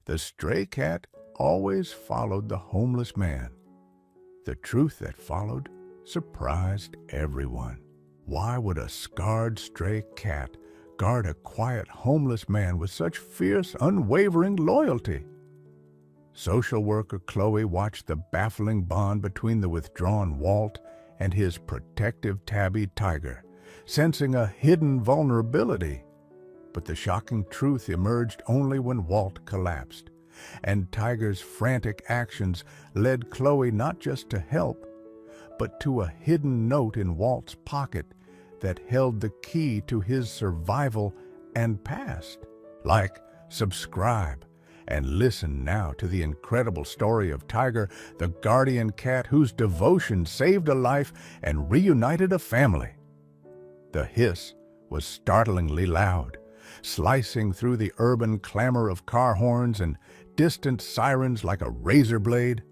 The stray cat always followed the homeless man. The truth that followed surprised everyone. Why would a scarred stray cat guard a quiet homeless man with such fierce, unwavering loyalty? Social worker Chloe watched the baffling bond between the withdrawn Walt and his protective tabby Tiger, sensing a hidden vulnerability. But the shocking truth emerged only when Walt collapsed, and Tiger's frantic actions led Chloe not just to help, but to a hidden note in Walt's pocket that held the key to his survival and past. Like, subscribe, and listen now to the incredible story of Tiger, the guardian cat whose devotion saved a life and reunited a family. The hiss was startlingly loud, slicing through the urban clamor of car horns and distant sirens like a razor blade.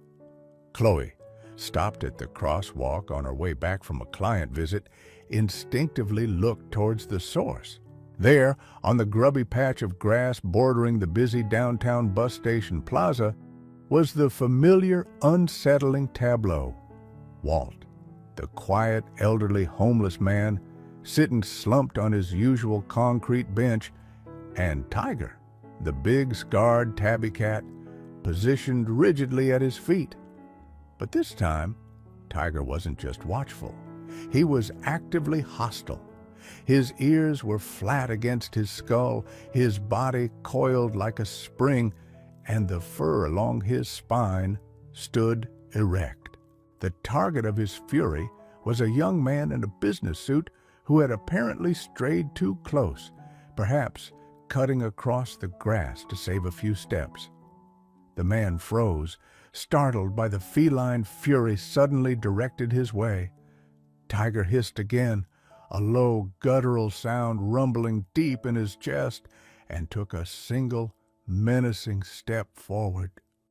Chloe, stopped at the crosswalk on her way back from a client visit, instinctively looked towards the source. There, on the grubby patch of grass bordering the busy downtown bus station plaza, was the familiar, unsettling tableau. Walt, the quiet, elderly, homeless man, sitting slumped on his usual concrete bench, and Tiger, the big, scarred tabby cat, positioned rigidly at his feet. But this time, Tiger wasn't just watchful. He was actively hostile. His ears were flat against his skull, his body coiled like a spring, and the fur along his spine stood erect. The target of his fury was a young man in a business suit who had apparently strayed too close, perhaps cutting across the grass to save a few steps. The man froze, startled by the feline fury suddenly directed his way. Tiger hissed again, a low, guttural sound rumbling deep in his chest, and took a single, menacing step forward.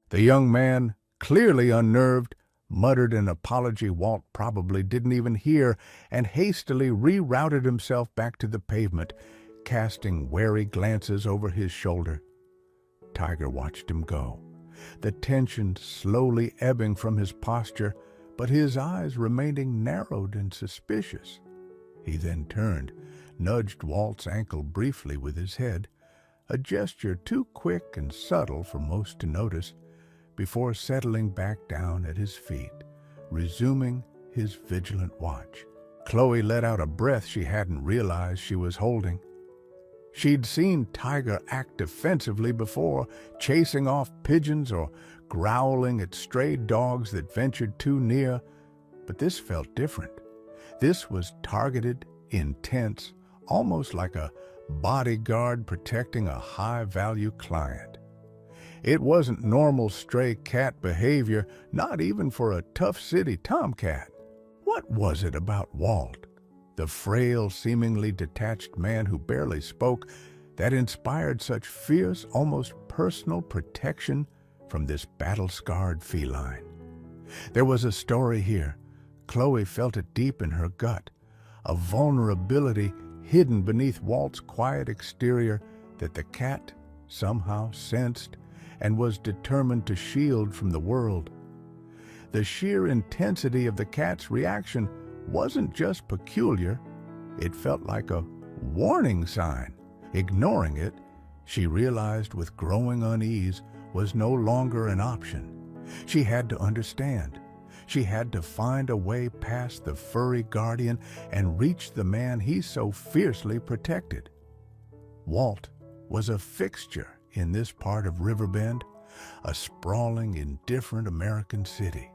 The young man, clearly unnerved, muttered an apology Walt probably didn't even hear, and hastily rerouted himself back to the pavement, casting wary glances over his shoulder. Tiger watched him go, the tension slowly ebbing from his posture, but his eyes remaining narrowed and suspicious. He then turned, nudged Walt's ankle briefly with his head, a gesture too quick and subtle for most to notice, before settling back down at his feet, resuming his vigilant watch. Chloe let out a breath she hadn't realized she was holding. She'd seen Tiger act defensively before, chasing off pigeons or growling at stray dogs that ventured too near, but this felt different. This was targeted, intense, almost like a bodyguard protecting a high-value client. It wasn't normal stray cat behavior, not even for a tough city tomcat. What was it about Walt, the frail, seemingly detached man who barely spoke, that inspired such fierce, almost personal protection from this battle-scarred feline? There was a story here. Chloe felt it deep in her gut, a vulnerability hidden beneath Walt's quiet exterior that the cat somehow sensed and was determined to shield from the world. The sheer intensity of the cat's reaction wasn't just peculiar, it felt like a warning sign. Ignoring it, she realized with growing unease, was no longer an option. She had to understand. She had to find a way past the furry guardian and reach the man he so fiercely protected. Walt was a fixture in this part of Riverbend, a sprawling, indifferent American city.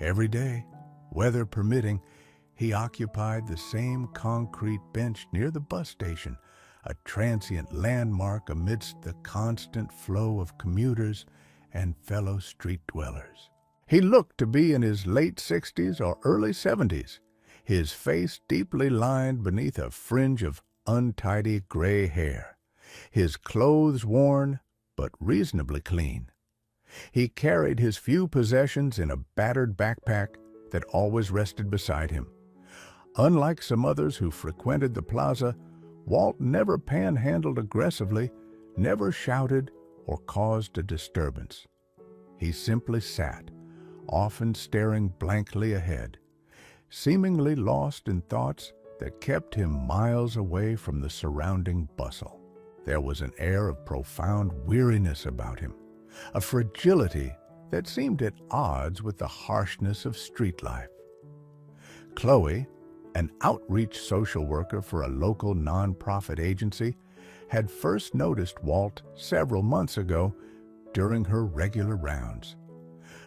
Every day, weather permitting, he occupied the same concrete bench near the bus station, a transient landmark amidst the constant flow of commuters and fellow street dwellers. He looked to be in his late 60s or early 70s, his face deeply lined beneath a fringe of untidy gray hair, his clothes worn but reasonably clean. He carried his few possessions in a battered backpack that always rested beside him. Unlike some others who frequented the plaza, Walt never panhandled aggressively, never shouted, or caused a disturbance. He simply sat, often staring blankly ahead, seemingly lost in thoughts that kept him miles away from the surrounding bustle. There was an air of profound weariness about him, a fragility that seemed at odds with the harshness of street life. Chloe, an outreach social worker for a local nonprofit agency, had first noticed Walt several months ago during her regular rounds.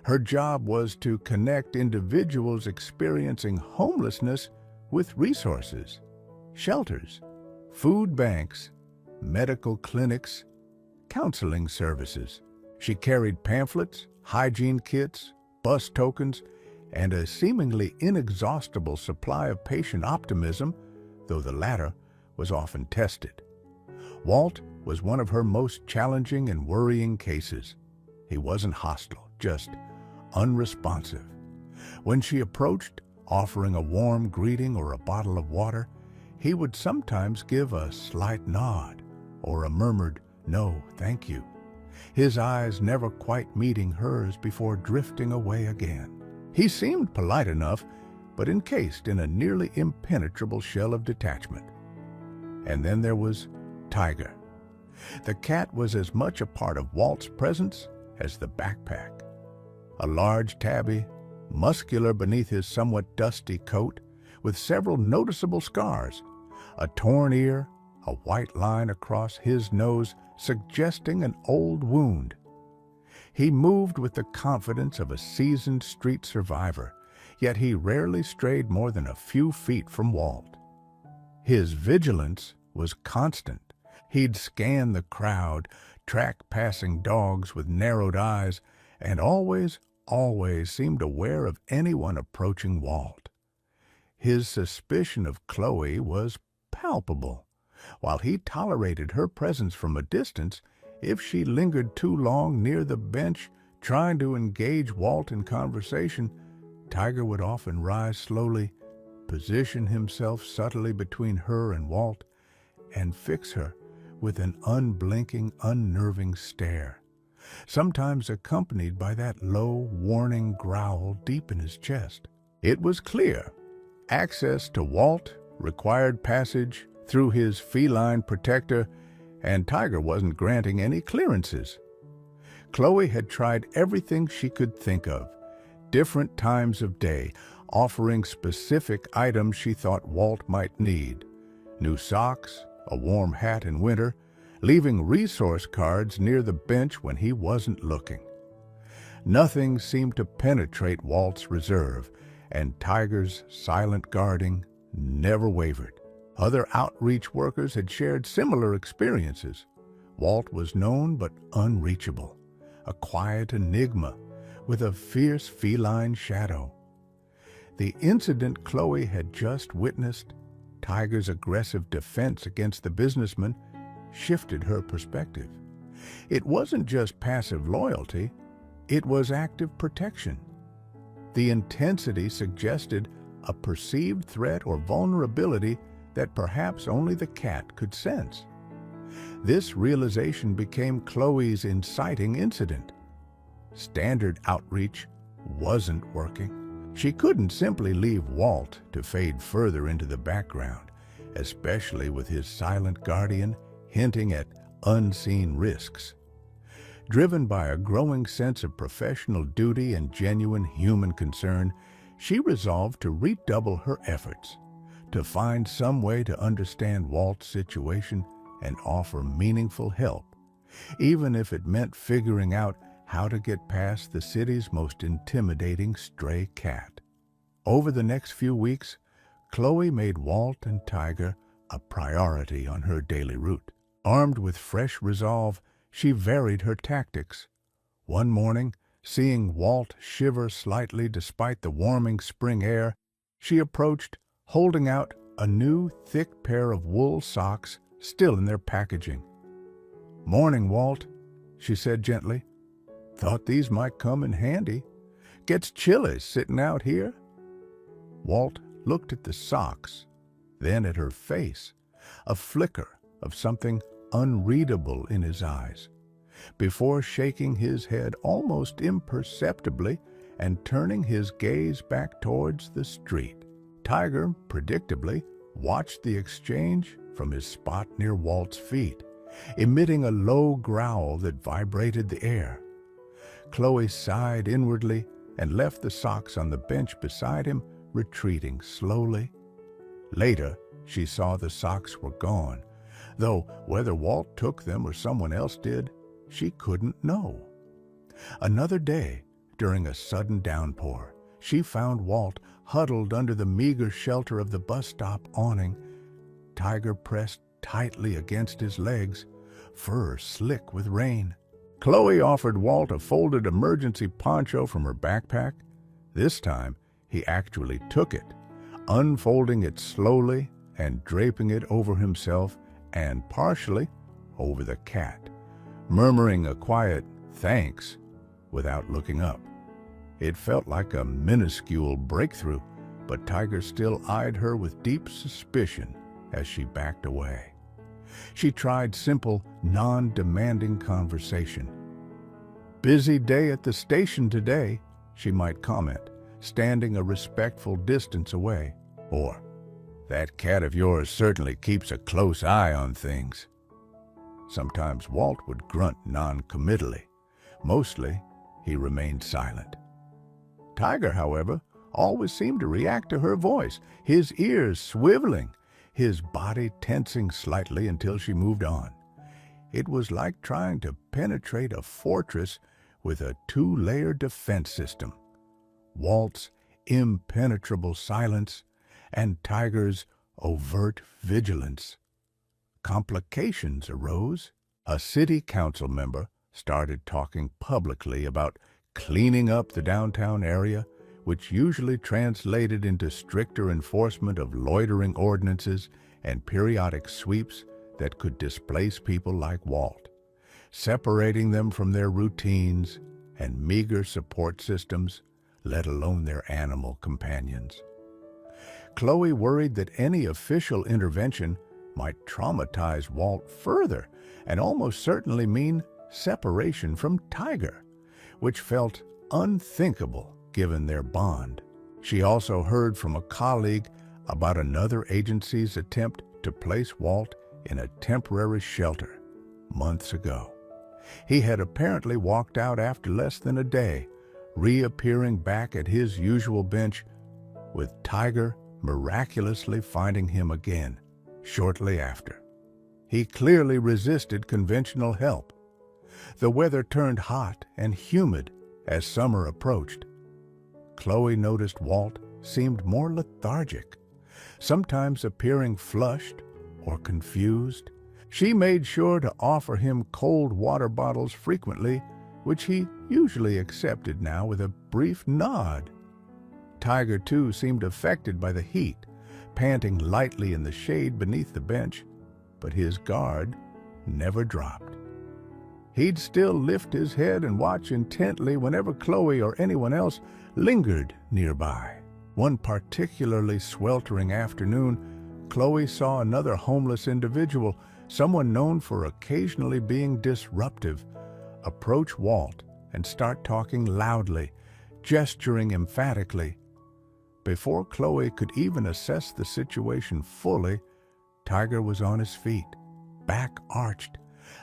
Her job was to connect individuals experiencing homelessness with resources, shelters, food banks, medical clinics, counseling services. She carried pamphlets, hygiene kits, bus tokens, and a seemingly inexhaustible supply of patient optimism, though the latter was often tested. Walt was one of her most challenging and worrying cases. He wasn't hostile, just unresponsive. When she approached, offering a warm greeting or a bottle of water, he would sometimes give a slight nod or a murmured, "No, thank you," his eyes never quite meeting hers before drifting away again. He seemed polite enough, but encased in a nearly impenetrable shell of detachment. And then there was Tiger. The cat was as much a part of Walt's presence as the backpack. A large tabby, muscular beneath his somewhat dusty coat, with several noticeable scars, a torn ear, a white line across his nose suggesting an old wound. He moved with the confidence of a seasoned street survivor, yet he rarely strayed more than a few feet from Walt. His vigilance was constant. He'd scan the crowd, track passing dogs with narrowed eyes, and always seemed aware of anyone approaching Walt. His suspicion of Chloe was palpable. While he tolerated her presence from a distance, if she lingered too long near the bench trying to engage Walt in conversation, Tiger would often rise slowly, position himself subtly between her and Walt, and fix her with an unblinking, unnerving stare, sometimes accompanied by that low, warning growl deep in his chest. It was clear access to Walt required passage through his feline protector, and Tiger wasn't granting any clearances. Chloe had tried everything she could think of, different times of day, offering specific items she thought Walt might need: new socks, a warm hat in winter, leaving resource cards near the bench when he wasn't looking. Nothing seemed to penetrate Walt's reserve, and Tiger's silent guarding never wavered. Other outreach workers had shared similar experiences. Walt was known but unreachable, a quiet enigma with a fierce feline shadow. The incident Chloe had just witnessed, Tiger's aggressive defense against the businessman, shifted her perspective. It wasn't just passive loyalty, it was active protection. The intensity suggested a perceived threat or vulnerability that perhaps only the cat could sense. This realization became Chloe's inciting incident. Standard outreach wasn't working. She couldn't simply leave Walt to fade further into the background, especially with his silent guardian hinting at unseen risks. Driven by a growing sense of professional duty and genuine human concern, she resolved to redouble her efforts, to find some way to understand Walt's situation and offer meaningful help, even if it meant figuring out how to get past the city's most intimidating stray cat. Over the next few weeks, Chloe made Walt and Tiger a priority on her daily route. Armed with fresh resolve, she varied her tactics. One morning, seeing Walt shiver slightly despite the warming spring air, she approached, holding out a new, thick pair of wool socks still in their packaging. "Morning, Walt," she said gently. "Thought these might come in handy. Gets chilly sitting out here." Walt looked at the socks, then at her face, a flicker of something unreadable in his eyes. before shaking his head almost imperceptibly and turning his gaze back towards the street. Tiger, predictably, watched the exchange from his spot near Walt's feet, emitting a low growl that vibrated the air. Chloe sighed inwardly and left the socks on the bench beside him, retreating slowly. Later, she saw the socks were gone, though whether Walt took them or someone else did, she couldn't know. Another day, during a sudden downpour, she found Walt huddled under the meager shelter of the bus stop awning, Tiger pressed tightly against his legs, fur slick with rain. Chloe offered Walt a folded emergency poncho from her backpack. This time, he actually took it, unfolding it slowly and draping it over himself and partially over the cat, murmuring a quiet thanks without looking up. It felt like a minuscule breakthrough, but Tiger still eyed her with deep suspicion as she backed away. She tried simple, non-demanding conversation. "Busy day at the station today," she might comment, standing a respectful distance away. Or, "That cat of yours certainly keeps a close eye on things." Sometimes Walt would grunt non-committally. Mostly, he remained silent. Tiger, however, always seemed to react to her voice, his ears swiveling, his body tensing slightly until she moved on. It was like trying to penetrate a fortress with a two-layer defense system. Walt's impenetrable silence and Tiger's overt vigilance. Complications arose. A city council member started talking publicly about cleaning up the downtown area, which usually translated into stricter enforcement of loitering ordinances and periodic sweeps that could displace people like Walt, separating them from their routines and meager support systems, let alone their animal companions. Chloe worried that any official intervention might traumatize Walt further and almost certainly mean separation from Tiger, which felt unthinkable given their bond. She also heard from a colleague about another agency's attempt to place Walt in a temporary shelter months ago. He had apparently walked out after less than a day, reappearing back at his usual bench, with Tiger miraculously finding him again shortly after. He clearly resisted conventional help. The weather turned hot and humid as summer approached. Chloe noticed Walt seemed more lethargic, sometimes appearing flushed or confused. She made sure to offer him cold water bottles frequently, which he usually accepted now with a brief nod. Tiger, too, seemed affected by the heat, panting lightly in the shade beneath the bench, but his guard never dropped. He'd still lift his head and watch intently whenever Chloe or anyone else lingered nearby. One particularly sweltering afternoon, Chloe saw another homeless individual, someone known for occasionally being disruptive, approach Walt and start talking loudly, gesturing emphatically. Before Chloe could even assess the situation fully, Tiger was on his feet, back arched,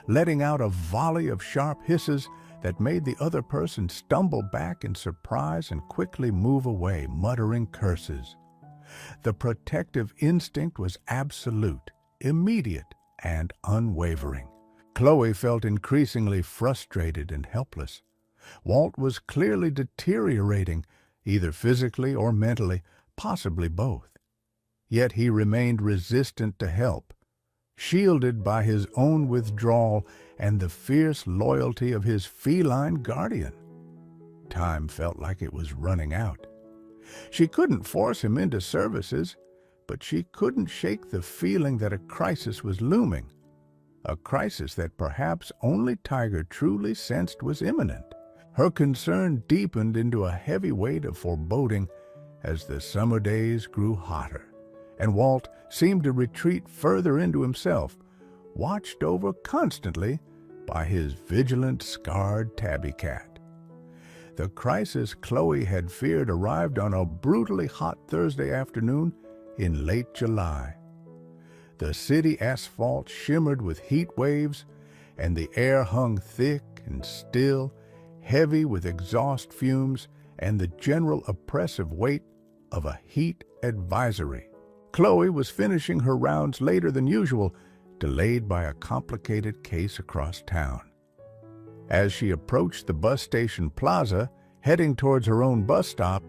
letting out a volley of sharp hisses that made the other person stumble back in surprise and quickly move away, muttering curses. The protective instinct was absolute, immediate, and unwavering. Chloe felt increasingly frustrated and helpless. Walt was clearly deteriorating, either physically or mentally, possibly both. Yet he remained resistant to help, shielded by his own withdrawal and the fierce loyalty of his feline guardian. Time felt like it was running out. She couldn't force him into services, but she couldn't shake the feeling that a crisis was looming, a crisis that perhaps only Tiger truly sensed was imminent. Her concern deepened into a heavy weight of foreboding as the summer days grew hotter, and Walt seemed to retreat further into himself, watched over constantly, by his vigilant, scarred tabby cat. The crisis Chloe had feared arrived on a brutally hot Thursday afternoon in late July. The city asphalt shimmered with heat waves, and the air hung thick and still, heavy with exhaust fumes and the general oppressive weight of a heat advisory. Chloe was finishing her rounds later than usual, delayed by a complicated case across town. As she approached the bus station plaza, heading towards her own bus stop,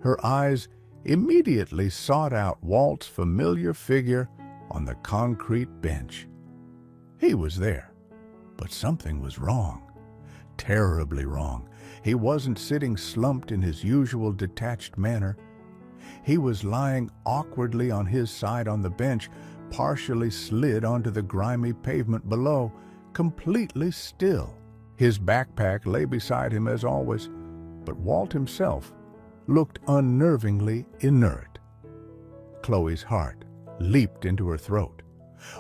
her eyes immediately sought out Walt's familiar figure on the concrete bench. He was there, but something was wrong. Terribly wrong. He wasn't sitting slumped in his usual detached manner. He was lying awkwardly on his side on the bench, partially slid onto the grimy pavement below, completely still. His backpack lay beside him as always, but Walt himself looked unnervingly inert. Chloe's heart leaped into her throat.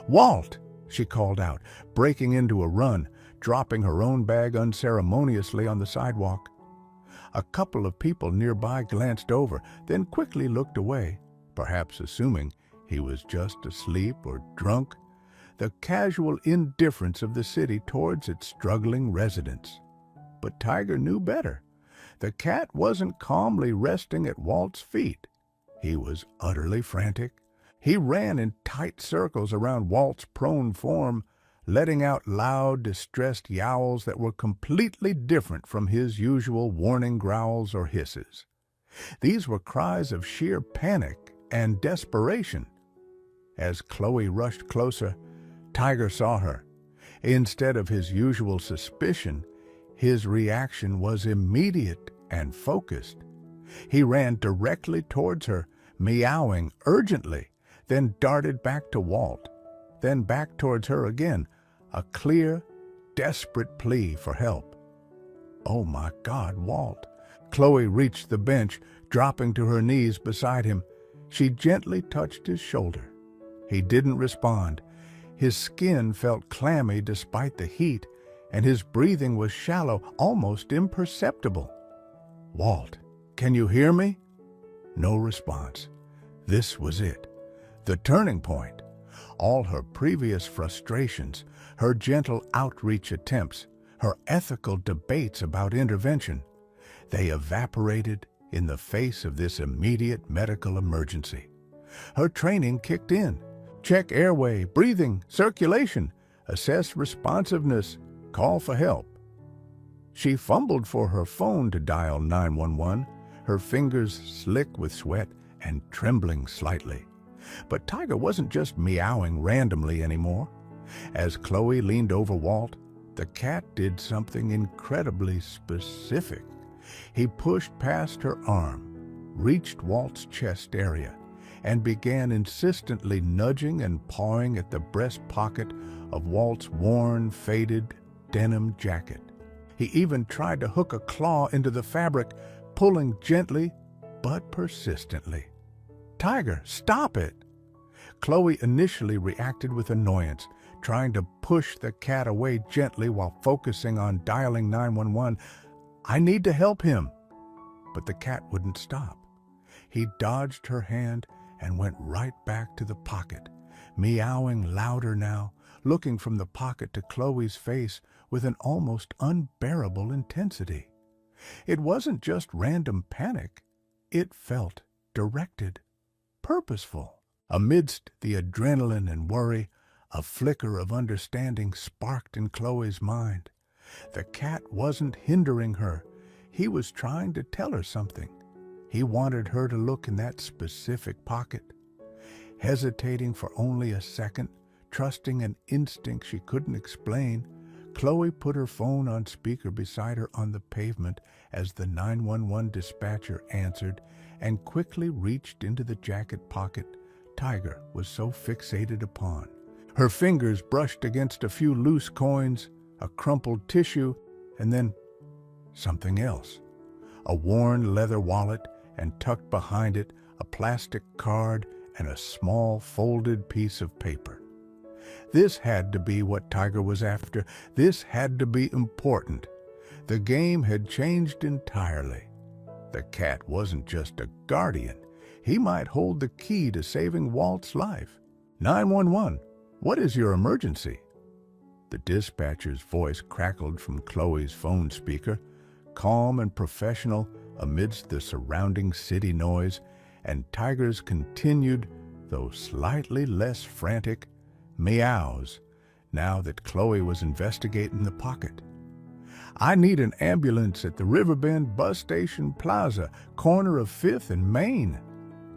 "Walt!" she called out, breaking into a run, dropping her own bag unceremoniously on the sidewalk. A couple of people nearby glanced over, then quickly looked away, perhaps assuming he was just asleep or drunk, the casual indifference of the city towards its struggling residents. But Tiger knew better. The cat wasn't calmly resting at Walt's feet. He was utterly frantic. He ran in tight circles around Walt's prone form, letting out loud, distressed yowls that were completely different from his usual warning growls or hisses. These were cries of sheer panic and desperation. As Chloe rushed closer, Tiger saw her. Instead of his usual suspicion, his reaction was immediate and focused. He ran directly towards her, meowing urgently, then darted back to Walt, then back towards her again, a clear, desperate plea for help. "Oh my God, Walt!" Chloe reached the bench, dropping to her knees beside him. She gently touched his shoulder. He didn't respond. His skin felt clammy despite the heat, and his breathing was shallow, almost imperceptible. "Walt, can you hear me?" No response. This was it. The turning point. All her previous frustrations, her gentle outreach attempts, her ethical debates about intervention, they evaporated in the face of this immediate medical emergency. Her training kicked in. Check airway, breathing, circulation, assess responsiveness, call for help. She fumbled for her phone to dial 911, her fingers slick with sweat and trembling slightly. But Tiger wasn't just meowing randomly anymore. As Chloe leaned over Walt, the cat did something incredibly specific. He pushed past her arm, reached Walt's chest area, and began insistently nudging and pawing at the breast pocket of Walt's worn, faded denim jacket. He even tried to hook a claw into the fabric, pulling gently but persistently. "Tiger, stop it!" Chloe initially reacted with annoyance, trying to push the cat away gently while focusing on dialing 911. "I need to help him." But the cat wouldn't stop. He dodged her hand and went right back to the pocket, meowing louder now, looking from the pocket to Chloe's face with an almost unbearable intensity. It wasn't just random panic. It felt directed, purposeful. Amidst the adrenaline and worry, a flicker of understanding sparked in Chloe's mind. The cat wasn't hindering her. He was trying to tell her something. He wanted her to look in that specific pocket. Hesitating for only a second, trusting an instinct she couldn't explain, Chloe put her phone on speaker beside her on the pavement as the 911 dispatcher answered, and quickly reached into the jacket pocket Tiger was so fixated upon. Her fingers brushed against a few loose coins, a crumpled tissue, and then something else. A worn leather wallet, and tucked behind it a plastic card and a small folded piece of paper. This had to be what Tiger was after. This had to be important. The game had changed entirely. The cat wasn't just a guardian. He might hold the key to saving Walt's life. 911, what is your emergency? The dispatcher's voice crackled from Chloe's phone speaker, calm and professional amidst the surrounding city noise, and Tiger's continued, though slightly less frantic, meows now that Chloe was investigating the pocket. I need an ambulance at the Riverbend Bus Station Plaza, corner of 5th and Main,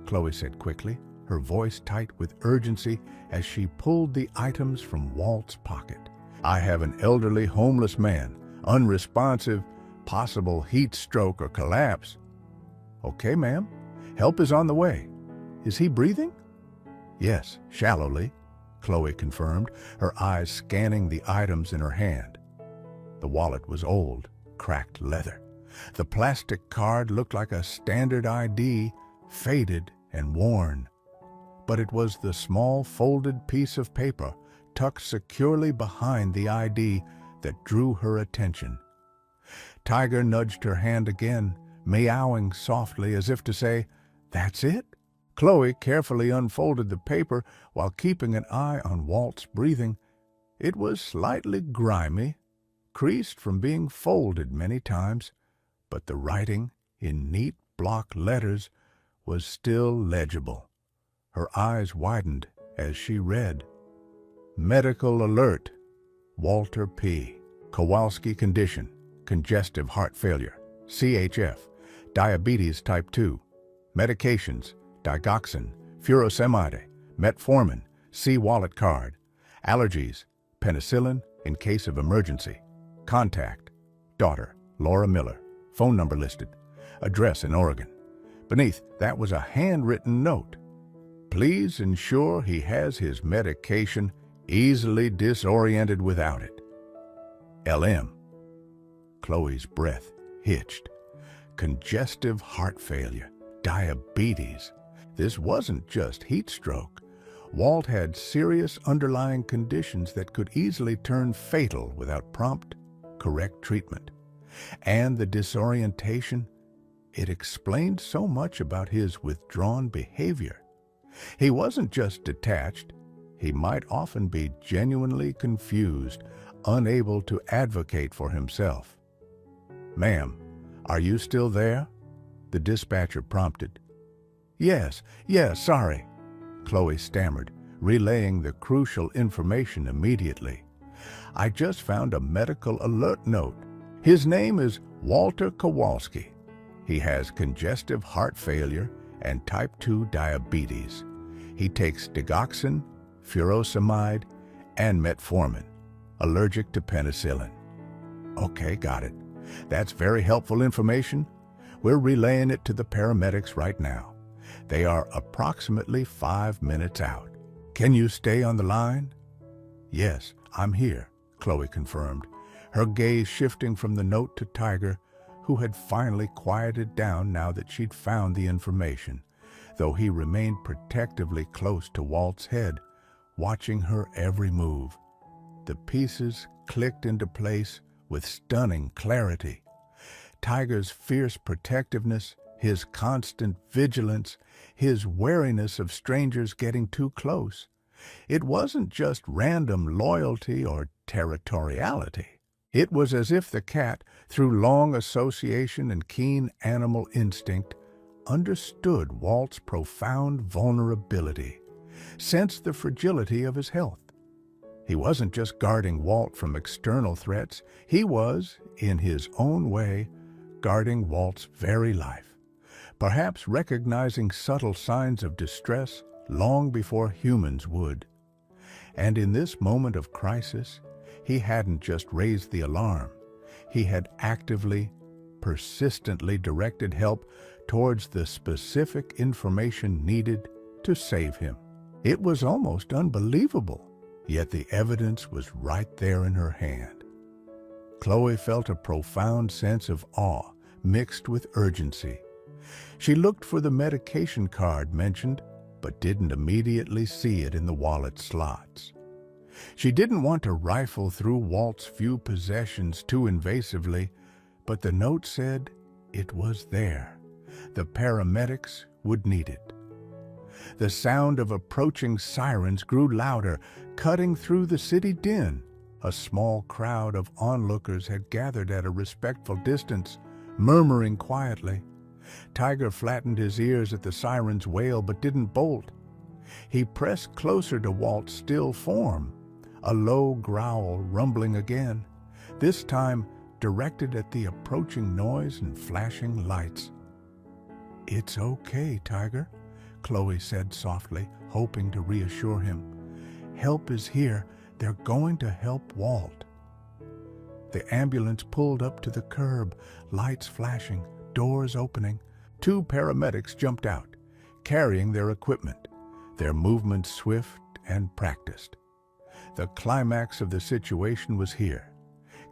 Chloe said quickly, her voice tight with urgency as she pulled the items from Walt's pocket. I have an elderly homeless man, unresponsive, possible heat stroke or collapse. Okay, ma'am. Help is on the way. Is he breathing? Yes, shallowly, Chloe confirmed, her eyes scanning the items in her hand. The wallet was old, cracked leather. The plastic card looked like a standard ID, faded and worn. But it was the small folded piece of paper tucked securely behind the ID that drew her attention. Tiger nudged her hand again, meowing softly as if to say, "That's it?" Chloe carefully unfolded the paper while keeping an eye on Walt's breathing. It was slightly grimy, creased from being folded many times, but the writing, in neat block letters, was still legible. Her eyes widened as she read. Medical alert. Walter P. Kowalski condition, congestive heart failure, CHF, diabetes type 2, medications, digoxin, furosemide, metformin, C wallet card, allergies, penicillin in case of emergency, contact, daughter, Laura Miller, phone number listed, address in Oregon. Beneath that was a handwritten note. Please ensure he has his medication, easily disoriented without it. LM. Chloe's breath hitched. Congestive heart failure, diabetes. This wasn't just heat stroke. Walt had serious underlying conditions that could easily turn fatal without prompt, correct treatment. And the disorientation, it explained so much about his withdrawn behavior. He wasn't just detached. He might often be genuinely confused, unable to advocate for himself. Ma'am, are you still there? The dispatcher prompted. Yes, sorry, Chloe stammered, relaying the crucial information immediately. I just found a medical alert note. His name is Walter Kowalski. He has congestive heart failure and type 2 diabetes. He takes digoxin, furosemide, and metformin, allergic to penicillin. Okay, got it. That's very helpful information. We're relaying it to the paramedics right now. They are approximately 5 minutes out. Can you stay on the line? Yes, I'm here, Chloe confirmed, her gaze shifting from the note to Tiger, who had finally quieted down now that she'd found the information, though he remained protectively close to Walt's head, watching her every move. The pieces clicked into place with stunning clarity. Tiger's fierce protectiveness, his constant vigilance, his wariness of strangers getting too close. It wasn't just random loyalty or territoriality. It was as if the cat, through long association and keen animal instinct, understood Walt's profound vulnerability, sensed the fragility of his health. He wasn't just guarding Walt from external threats, he was, in his own way, guarding Walt's very life, perhaps recognizing subtle signs of distress long before humans would. And in this moment of crisis, he hadn't just raised the alarm, he had actively, persistently directed help towards the specific information needed to save him. It was almost unbelievable, yet the evidence was right there in her hand. Chloe felt a profound sense of awe mixed with urgency. She looked for the medication card mentioned, but didn't immediately see it in the wallet slots. She didn't want to rifle through Walt's few possessions too invasively, but the note said it was there. The paramedics would need it. The sound of approaching sirens grew louder, cutting through the city din. A small crowd of onlookers had gathered at a respectful distance, murmuring quietly. Tiger flattened his ears at the siren's wail but didn't bolt. He pressed closer to Walt's still form, a low growl rumbling again, this time directed at the approaching noise and flashing lights. "It's okay, Tiger," Chloe said softly, hoping to reassure him. "Help is here. They're going to help Walt." The ambulance pulled up to the curb, lights flashing, doors opening. 2 paramedics jumped out, carrying their equipment, their movements swift and practiced. The climax of the situation was here,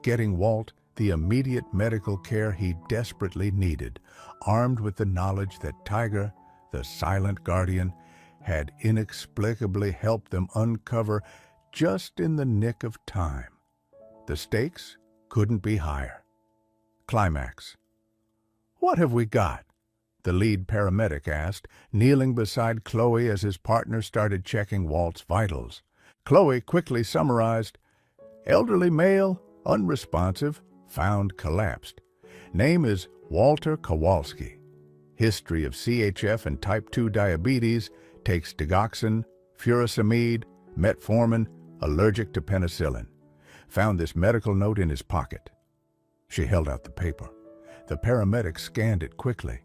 getting Walt the immediate medical care he desperately needed, armed with the knowledge that Tiger, the silent guardian, had inexplicably helped them uncover just in the nick of time. The stakes couldn't be higher. Climax. "What have we got?" the lead paramedic asked, kneeling beside Chloe as his partner started checking Walt's vitals. Chloe quickly summarized: "Elderly male, unresponsive, found collapsed. Name is Walter Kowalski. History of CHF and type 2 diabetes, takes digoxin, furosemide, metformin, allergic to penicillin. Found this medical note in his pocket." She held out the paper. The paramedic scanned it quickly.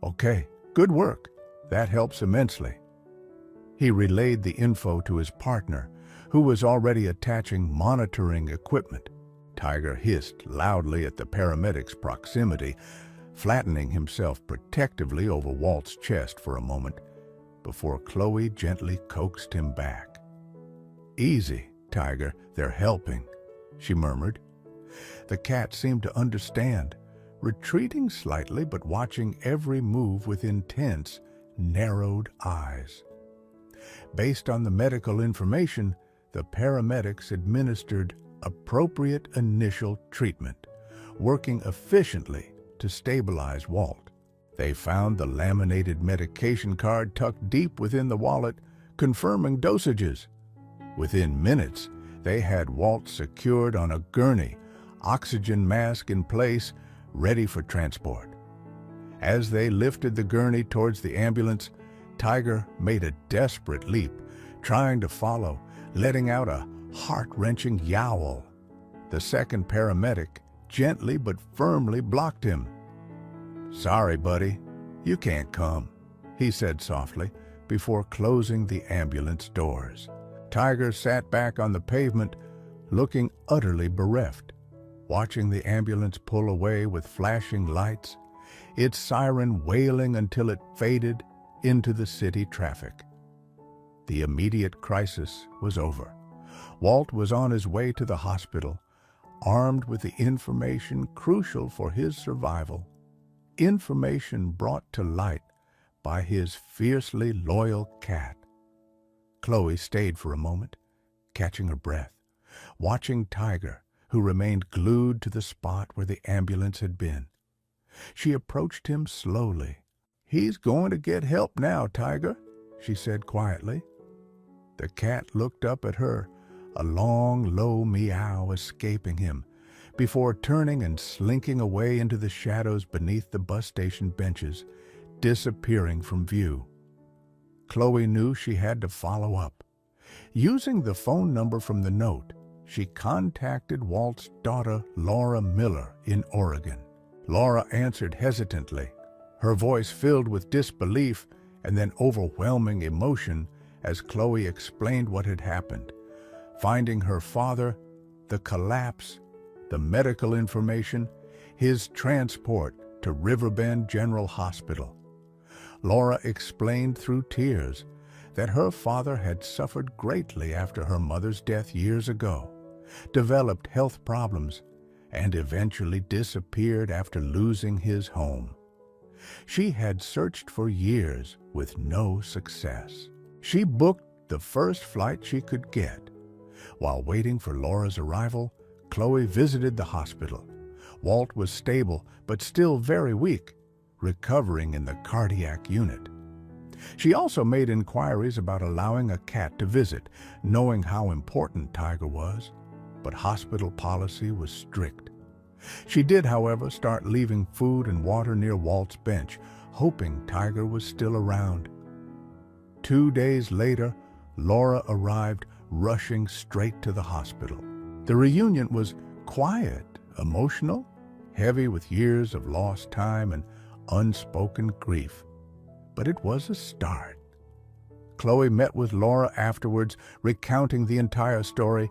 "Okay, good work. That helps immensely." He relayed the info to his partner, who was already attaching monitoring equipment. Tiger hissed loudly at the paramedic's proximity, flattening himself protectively over Walt's chest for a moment, before Chloe gently coaxed him back. "Easy, Tiger, they're helping," she murmured. The cat seemed to understand, retreating slightly but watching every move with intense, narrowed eyes. Based on the medical information, the paramedics administered appropriate initial treatment, working efficiently to stabilize Walt. They found the laminated medication card tucked deep within the wallet, confirming dosages. Within minutes, they had Walt secured on a gurney, oxygen mask in place, ready for transport. As they lifted the gurney towards the ambulance, Tiger made a desperate leap, trying to follow, letting out a heart-wrenching yowl. The second paramedic gently but firmly blocked him. "Sorry, buddy, you can't come," he said softly, before closing the ambulance doors. Tiger sat back on the pavement, looking utterly bereft, watching the ambulance pull away with flashing lights, its siren wailing until it faded into the city traffic. The immediate crisis was over. Walt was on his way to the hospital, armed with the information crucial for his survival, information brought to light by his fiercely loyal cat. Chloe stayed for a moment, catching her breath, watching Tiger, who remained glued to the spot where the ambulance had been. She approached him slowly. "He's going to get help now, Tiger," she said quietly. The cat looked up at her, a long, low meow escaping him, before turning and slinking away into the shadows beneath the bus station benches, disappearing from view. Chloe knew she had to follow up. Using the phone number from the note, she contacted Walt's daughter, Laura Miller, in Oregon. Laura answered hesitantly, her voice filled with disbelief and then overwhelming emotion as Chloe explained what had happened. Finding her father, the collapse, the medical information, his transport to Riverbend General Hospital. Laura explained through tears that her father had suffered greatly after her mother's death years ago, developed health problems, and eventually disappeared after losing his home. She had searched for years with no success. She booked the first flight she could get, While waiting for Laura's arrival, Chloe visited the hospital. Walt was stable, but still very weak, recovering in the cardiac unit. She also made inquiries about allowing a cat to visit, knowing how important Tiger was, but hospital policy was strict. She did, however, start leaving food and water near Walt's bench, hoping Tiger was still around. 2 days later, Laura arrived, rushing straight to the hospital. The reunion was quiet, emotional, heavy with years of lost time and unspoken grief. But it was a start. Chloe met with Laura afterwards, recounting the entire story,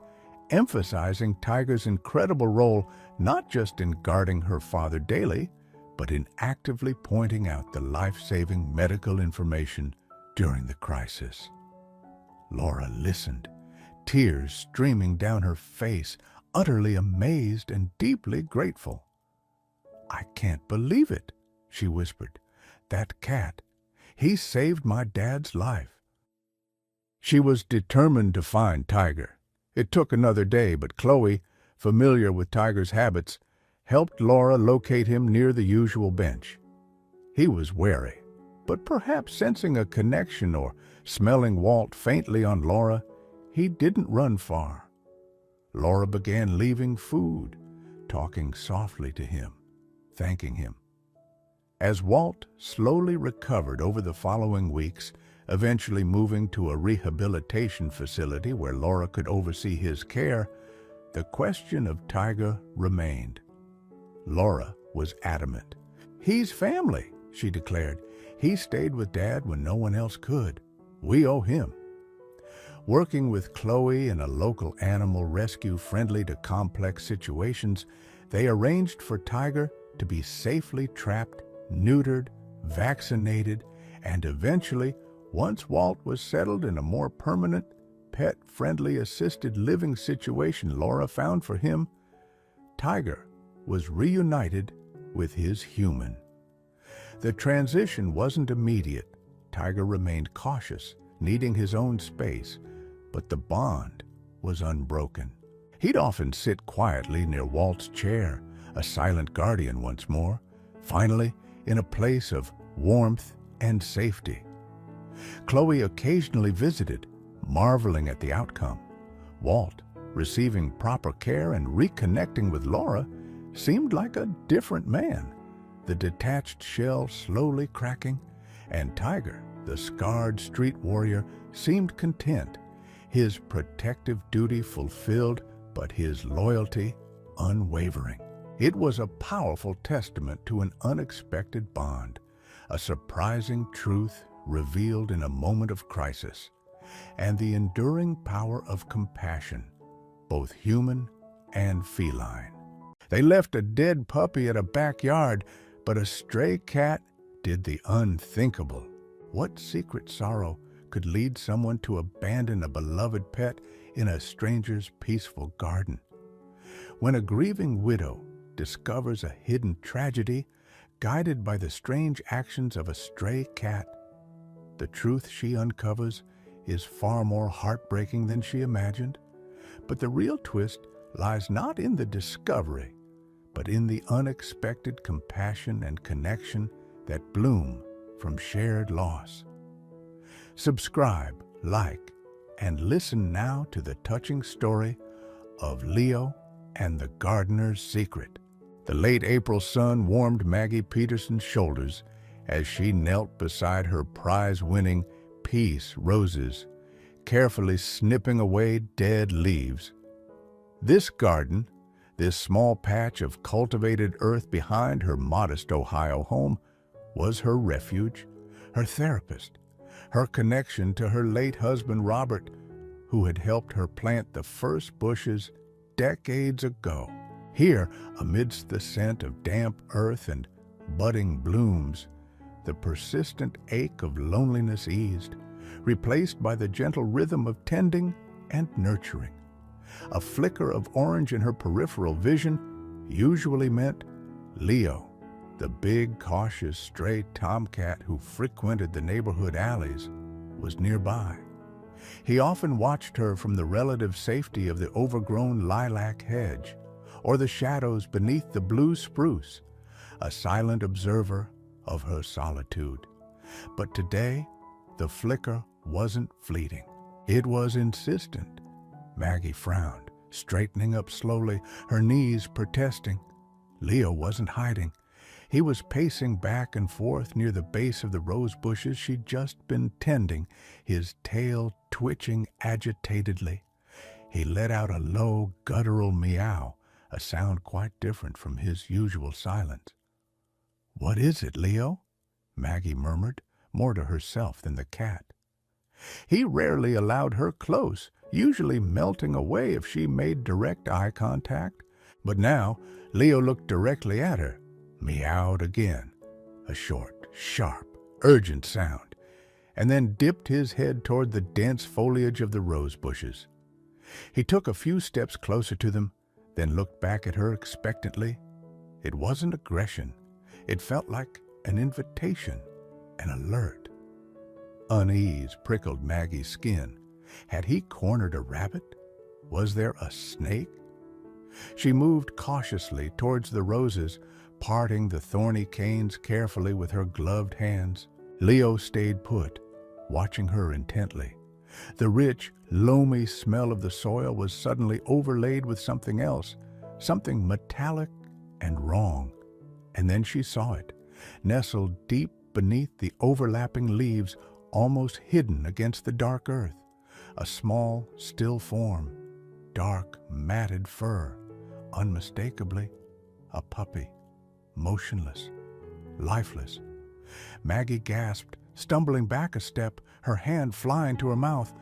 emphasizing Tiger's incredible role not just in guarding her father daily, but in actively pointing out the life-saving medical information during the crisis. Laura listened, tears streaming down her face, utterly amazed and deeply grateful. "I can't believe it," she whispered. "That cat, he saved my dad's life." She was determined to find Tiger. It took another day, but Chloe, familiar with Tiger's habits, helped Laura locate him near the usual bench. He was wary, but perhaps sensing a connection or smelling Walt faintly on Laura, he didn't run far. Laura began leaving food, talking softly to him, thanking him. As Walt slowly recovered over the following weeks, eventually moving to a rehabilitation facility where Laura could oversee his care, the question of Tiger remained. Laura was adamant. "He's family," she declared. "He stayed with Dad when no one else could. We owe him." Working with Chloe in a local animal rescue friendly to complex situations, they arranged for Tiger to be safely trapped, neutered, vaccinated, and eventually, once Walt was settled in a more permanent, pet-friendly assisted living situation Laura found for him, Tiger was reunited with his human. The transition wasn't immediate. Tiger remained cautious, needing his own space, but the bond was unbroken. He'd often sit quietly near Walt's chair, a silent guardian once more, finally in a place of warmth and safety. Chloe occasionally visited, marveling at the outcome. Walt, receiving proper care and reconnecting with Laura, seemed like a different man, the detached shell slowly cracking, and Tiger, the scarred street warrior, seemed content, his protective duty fulfilled, but his loyalty unwavering. It was a powerful testament to an unexpected bond, a surprising truth revealed in a moment of crisis, and the enduring power of compassion, both human and feline. They left a dead puppy at a backyard, but a stray cat did the unthinkable. What secret sorrow could lead someone to abandon a beloved pet in a stranger's peaceful garden? When a grieving widow discovers a hidden tragedy, guided by the strange actions of a stray cat, the truth she uncovers is far more heartbreaking than she imagined. But the real twist lies not in the discovery, but in the unexpected compassion and connection that bloom from shared loss. Subscribe, like, and listen now to the touching story of Leo and the Gardener's Secret. The late April sun warmed Maggie Peterson's shoulders as she knelt beside her prize-winning peace roses, carefully snipping away dead leaves. This garden, this small patch of cultivated earth behind her modest Ohio home, was her refuge, her therapist, her connection to her late husband Robert, who had helped her plant the first bushes decades ago. Here, amidst the scent of damp earth and budding blooms, the persistent ache of loneliness eased, replaced by the gentle rhythm of tending and nurturing. A flicker of orange in her peripheral vision usually meant Leo, the big, cautious, stray tomcat who frequented the neighborhood alleys, was nearby. He often watched her from the relative safety of the overgrown lilac hedge or the shadows beneath the blue spruce, a silent observer of her solitude. But today, the flicker wasn't fleeting. It was insistent. Maggie frowned, straightening up slowly, her knees protesting. Leo wasn't hiding. He was pacing back and forth near the base of the rose bushes she'd just been tending, his tail twitching agitatedly. He let out a low, guttural meow, a sound quite different from his usual silence. "What is it, Leo?" Maggie murmured, more to herself than the cat. He rarely allowed her close, usually melting away if she made direct eye contact. But now, Leo looked directly at her, meowed again, a short, sharp, urgent sound, and then dipped his head toward the dense foliage of the rose bushes. He took a few steps closer to them, then looked back at her expectantly. It wasn't aggression. It felt like an invitation, an alert. Unease prickled Maggie's skin. Had he cornered a rabbit? Was there a snake? She moved cautiously towards the roses, parting the thorny canes carefully with her gloved hands. Leo stayed put, watching her intently. The rich, loamy smell of the soil was suddenly overlaid with something else, something metallic and wrong. And then she saw it, nestled deep beneath the overlapping leaves, almost hidden against the dark earth. A small, still form, dark, matted fur, unmistakably a puppy, motionless, lifeless. Maggie gasped, stumbling back a step, her hand flying to her mouth.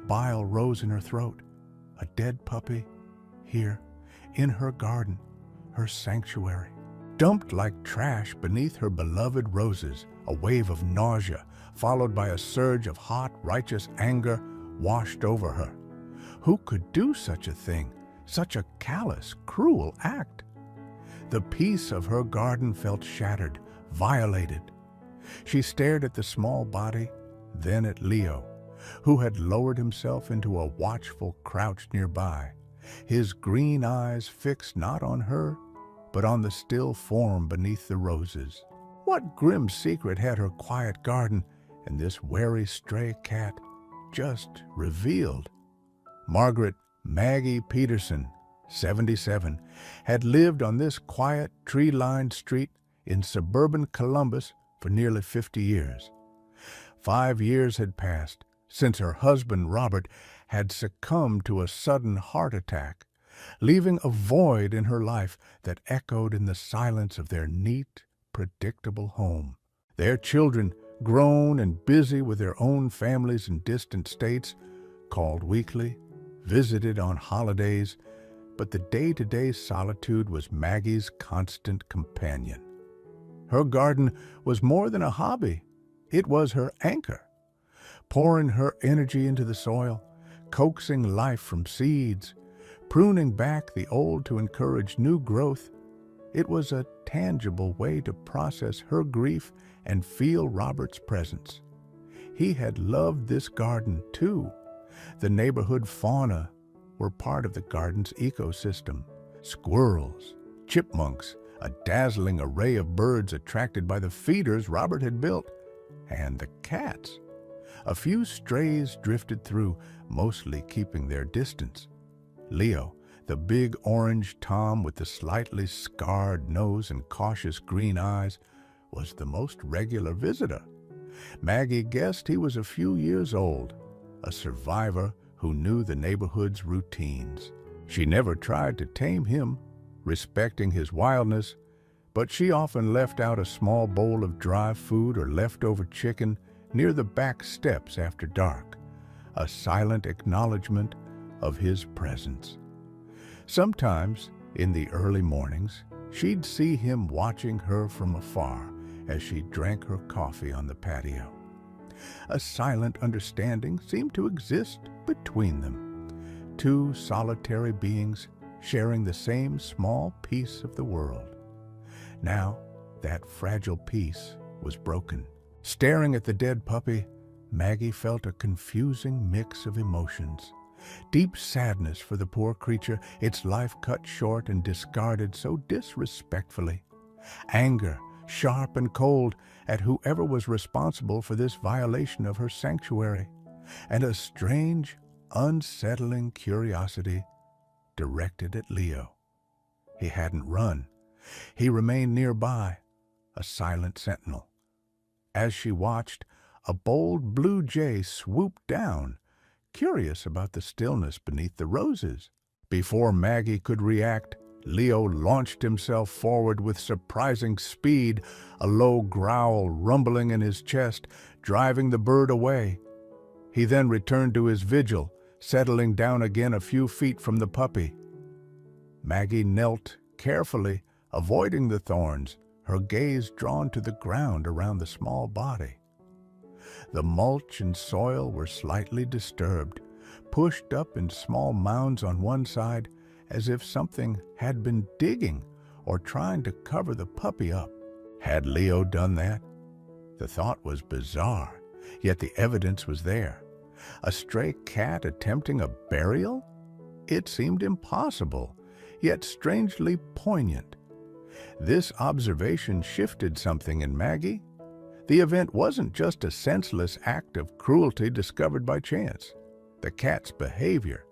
Bile rose in her throat. A dead puppy, here, in her garden, her sanctuary. Dumped like trash beneath her beloved roses, a wave of nausea, followed by a surge of hot, righteous anger, washed over her. Who could do such a thing, such a callous, cruel act? The peace of her garden felt shattered, violated. She stared at the small body, then at Leo, who had lowered himself into a watchful crouch nearby, his green eyes fixed not on her, but on the still form beneath the roses. What grim secret had her quiet garden and this wary stray cat just revealed? Margaret Maggie Peterson, 77, had lived on this quiet, tree-lined street in suburban Columbus for nearly 50 years. 5 years had passed since her husband, Robert, had succumbed to a sudden heart attack, leaving a void in her life that echoed in the silence of their neat, predictable home. Their children, grown and busy with their own families in distant states, called weekly, visited on holidays, but the day-to-day solitude was Maggie's constant companion. Her garden was more than a hobby. It was her anchor, pouring her energy into the soil, coaxing life from seeds, pruning back the old to encourage new growth. It was a tangible way to process her grief and feel Robert's presence. He had loved this garden too. The neighborhood fauna were part of the garden's ecosystem. Squirrels, chipmunks, a dazzling array of birds attracted by the feeders Robert had built, and the cats. A few strays drifted through, mostly keeping their distance. Leo, the big orange tom with the slightly scarred nose and cautious green eyes, was the most regular visitor. Maggie guessed he was a few years old, a survivor who knew the neighborhood's routines. She never tried to tame him, respecting his wildness, but she often left out a small bowl of dry food or leftover chicken near the back steps after dark, a silent acknowledgement of his presence. Sometimes, in the early mornings, she'd see him watching her from afar as she drank her coffee on the patio. A silent understanding seemed to exist between them, two solitary beings sharing the same small piece of the world. Now, that fragile piece was broken. Staring at the dead puppy, Maggie felt a confusing mix of emotions. Deep sadness for the poor creature, its life cut short and discarded so disrespectfully. Anger, sharp and cold, at whoever was responsible for this violation of her sanctuary. And a strange, unsettling curiosity directed at Leo. He hadn't run. He remained nearby, a silent sentinel. As she watched, a bold blue jay swooped down, curious about the stillness beneath the roses. Before Maggie could react, Leo launched himself forward with surprising speed, a low growl rumbling in his chest, driving the bird away. He then returned to his vigil, settling down again a few feet from the puppy. Maggie knelt carefully, avoiding the thorns, her gaze drawn to the ground around the small body. The mulch and soil were slightly disturbed, pushed up in small mounds on one side, as if something had been digging or trying to cover the puppy up. Had Leo done that? The thought was bizarre, yet the evidence was there. A stray cat attempting a burial? It seemed impossible, yet strangely poignant. This observation shifted something in Maggie. The event wasn't just a senseless act of cruelty discovered by chance. The cat's behavior,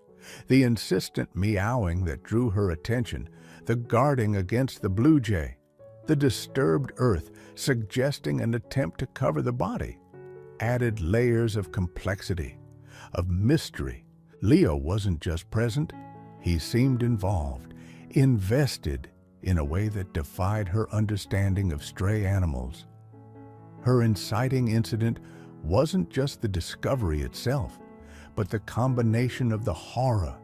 the insistent meowing that drew her attention, the guarding against the blue jay, the disturbed earth suggesting an attempt to cover the body, added layers of complexity, of mystery. Leo wasn't just present, he seemed involved, invested in a way that defied her understanding of stray animals. Her inciting incident wasn't just the discovery itself, but the combination of the horror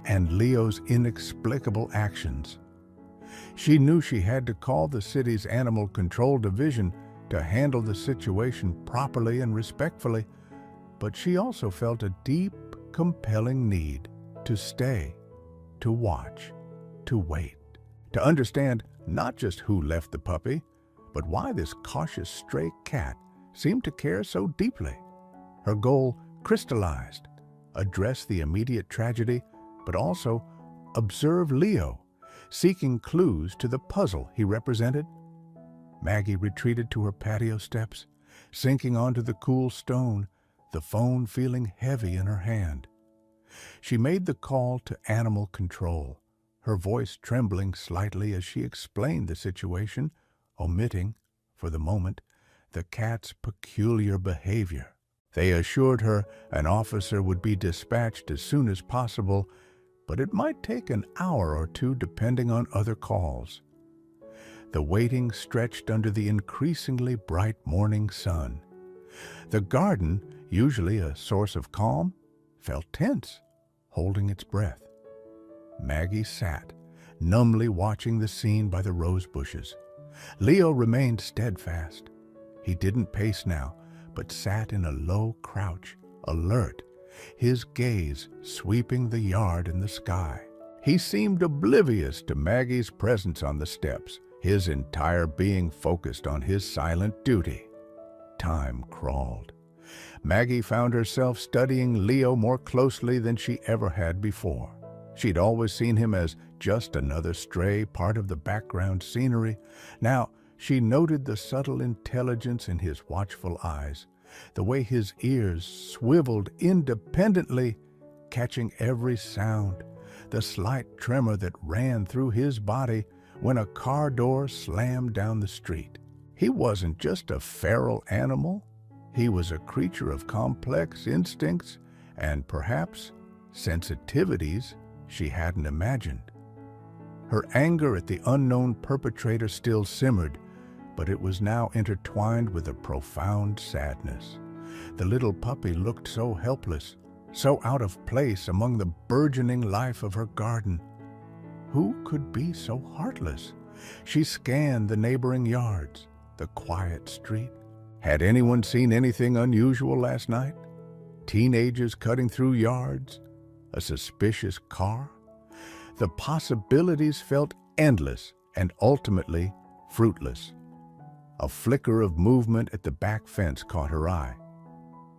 and Leo's inexplicable actions. She knew she had to call the city's animal control division to handle the situation properly and respectfully, but she also felt a deep, compelling need to stay, to watch, to wait, to understand not just who left the puppy, but why this cautious stray cat seemed to care so deeply. Her goal crystallized: address the immediate tragedy, but also observe Leo, seeking clues to the puzzle he represented. Maggie retreated to her patio steps, sinking onto the cool stone, the phone feeling heavy in her hand. She made the call to animal control, her voice trembling slightly as she explained the situation, omitting, for the moment, the cat's peculiar behavior. They assured her an officer would be dispatched as soon as possible, but it might take an hour or two depending on other calls. The waiting stretched under the increasingly bright morning sun. The garden, usually a source of calm, felt tense, holding its breath. Maggie sat, numbly watching the scene by the rose bushes. Leo remained steadfast. He didn't pace now, but sat in a low crouch, alert, his gaze sweeping the yard and the sky. He seemed oblivious to Maggie's presence on the steps, his entire being focused on his silent duty. Time crawled. Maggie found herself studying Leo more closely than she ever had before. She'd always seen him as just another stray part of the background scenery. Now, she noted the subtle intelligence in his watchful eyes, the way his ears swiveled independently, catching every sound, the slight tremor that ran through his body when a car door slammed down the street. He wasn't just a feral animal. He was a creature of complex instincts and perhaps sensitivities she hadn't imagined. Her anger at the unknown perpetrator still simmered, but it was now intertwined with a profound sadness. The little puppy looked so helpless, so out of place among the burgeoning life of her garden. Who could be so heartless? She scanned the neighboring yards, the quiet street. Had anyone seen anything unusual last night? Teenagers cutting through yards? A suspicious car? The possibilities felt endless and ultimately fruitless. A flicker of movement at the back fence caught her eye.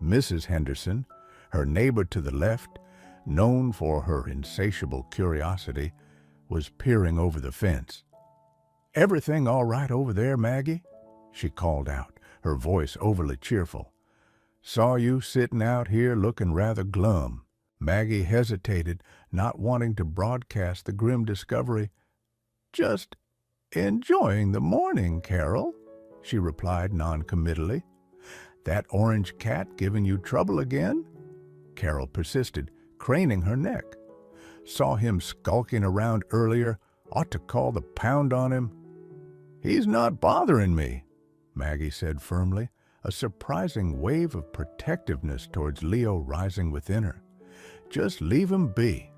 Mrs. Henderson, her neighbor to the left, known for her insatiable curiosity, was peering over the fence. "Everything all right over there, Maggie?" she called out, her voice overly cheerful. "Saw you sitting out here looking rather glum." Maggie hesitated, not wanting to broadcast the grim discovery. "Just enjoying the morning, Carol," she replied noncommittally. "That orange cat giving you trouble again?" Carol persisted, craning her neck. "Saw him skulking around earlier. Ought to call the pound on him." "He's not bothering me," Maggie said firmly, a surprising wave of protectiveness towards Leo rising within her. "Just leave him be."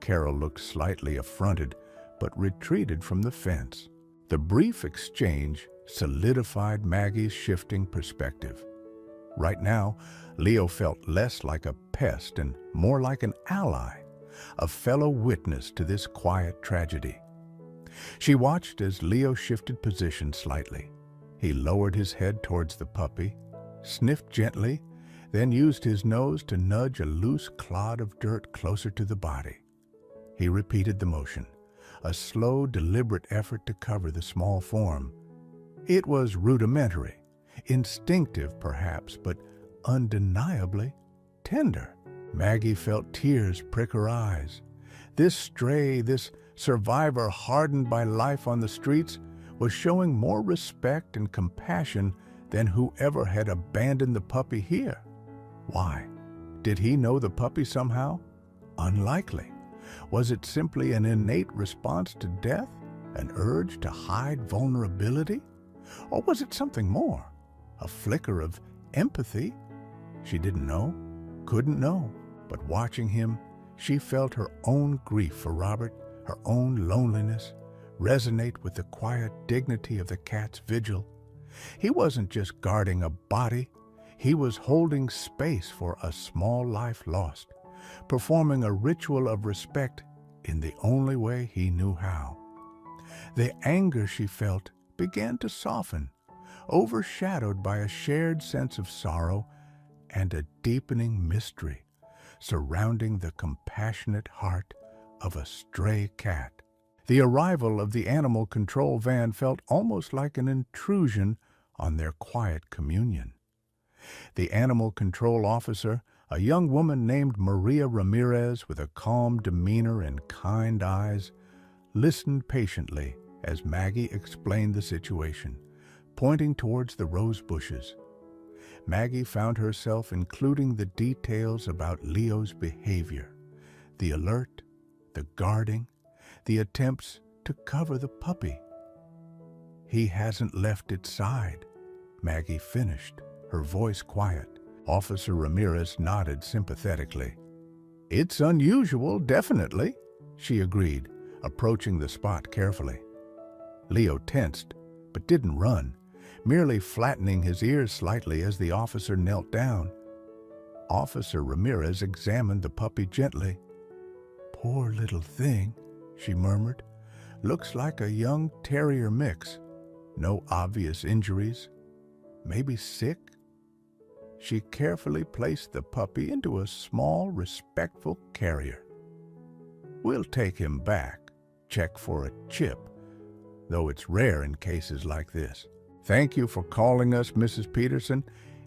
Carol looked slightly affronted, but retreated from the fence. The brief exchange solidified Maggie's shifting perspective. Right now, Leo felt less like a pest and more like an ally, a fellow witness to this quiet tragedy. She watched as Leo shifted position slightly. He lowered his head towards the puppy, sniffed gently, then used his nose to nudge a loose clod of dirt closer to the body. He repeated the motion, a slow, deliberate effort to cover the small form. It was rudimentary, instinctive perhaps, but undeniably tender. Maggie felt tears prick her eyes. This stray, this survivor hardened by life on the streets, was showing more respect and compassion than whoever had abandoned the puppy here. Why? Did he know the puppy somehow? Unlikely. Was it simply an innate response to death, an urge to hide vulnerability? Or was it something more, a flicker of empathy? She didn't know, couldn't know, but watching him, she felt her own grief for Robert, her own loneliness, resonate with the quiet dignity of the cat's vigil. He wasn't just guarding a body, he was holding space for a small life lost, performing a ritual of respect in the only way he knew how. The anger she felt began to soften, overshadowed by a shared sense of sorrow and a deepening mystery surrounding the compassionate heart of a stray cat. The arrival of the animal control van felt almost like an intrusion on their quiet communion. The animal control officer, a young woman named Maria Ramirez with a calm demeanor and kind eyes, listened patiently as Maggie explained the situation, pointing towards the rose bushes. Maggie found herself including the details about Leo's behavior, the alert, the guarding, the attempts to cover the puppy. "He hasn't left its side," Maggie finished, her voice quiet. Officer Ramirez nodded sympathetically. "It's unusual, definitely," she agreed, approaching the spot carefully. Leo tensed, but didn't run, merely flattening his ears slightly as the officer knelt down. Officer Ramirez examined the puppy gently. "Poor little thing," she murmured. "Looks like a young terrier mix. No obvious injuries. Maybe sick?" She carefully placed the puppy into a small, respectful carrier. "We'll take him back, check for a chip, though it's rare in cases like this. Thank you for calling us, Mrs. Peterson.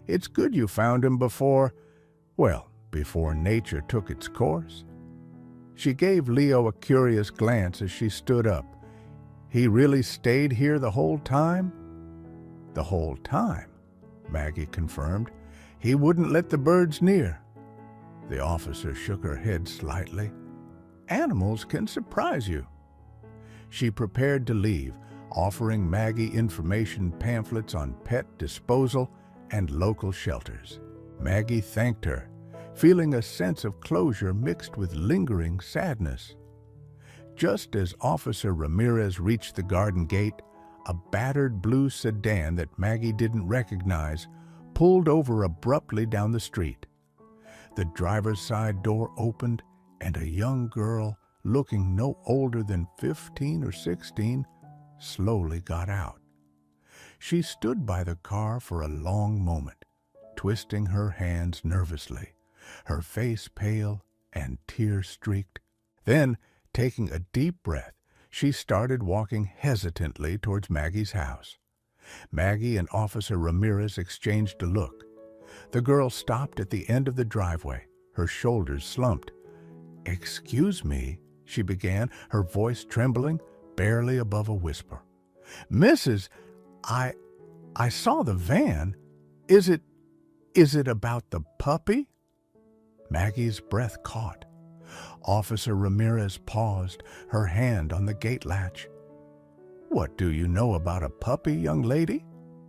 It's good you found him before nature took its course." She gave Leo a curious glance as she stood up. "He really stayed here the whole time?" "The whole time," Maggie confirmed. "He wouldn't let the birds near." The officer shook her head slightly. "Animals can surprise you." She prepared to leave, offering Maggie information pamphlets on pet disposal and local shelters. Maggie thanked her, feeling a sense of closure mixed with lingering sadness. Just as Officer Ramirez reached the garden gate, a battered blue sedan that Maggie didn't recognize pulled over abruptly down the street. The driver's side door opened, and a young girl, looking no older than 15 or 16, slowly got out. She stood by the car for a long moment, twisting her hands nervously, her face pale and tear-streaked. Then, taking a deep breath, she started walking hesitantly towards Maggie's house. Maggie and Officer Ramirez exchanged a look. The girl stopped at the end of the driveway, her shoulders slumped. "Excuse me," she began, her voice trembling, barely above a whisper. "Mrs., I saw the van. Is it about the puppy?" Maggie's breath caught. Officer Ramirez paused, her hand on the gate latch. "What do you know about a puppy, young lady?"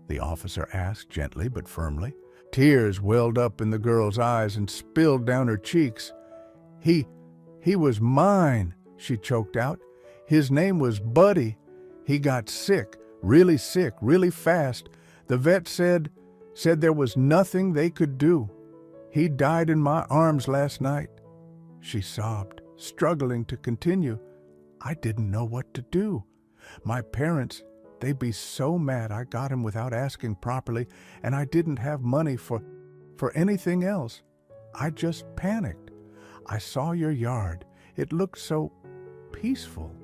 the officer asked gently but firmly. Tears welled up in the girl's eyes and spilled down her cheeks. He was mine," she choked out. "His name was Buddy. He got sick, really fast. The vet said there was nothing they could do. He died in my arms last night." She sobbed, struggling to continue. "I didn't know what to do. My parents, they'd be so mad I got him without asking properly, and I didn't have money for anything else. I just panicked. I saw your yard. It looked so peaceful,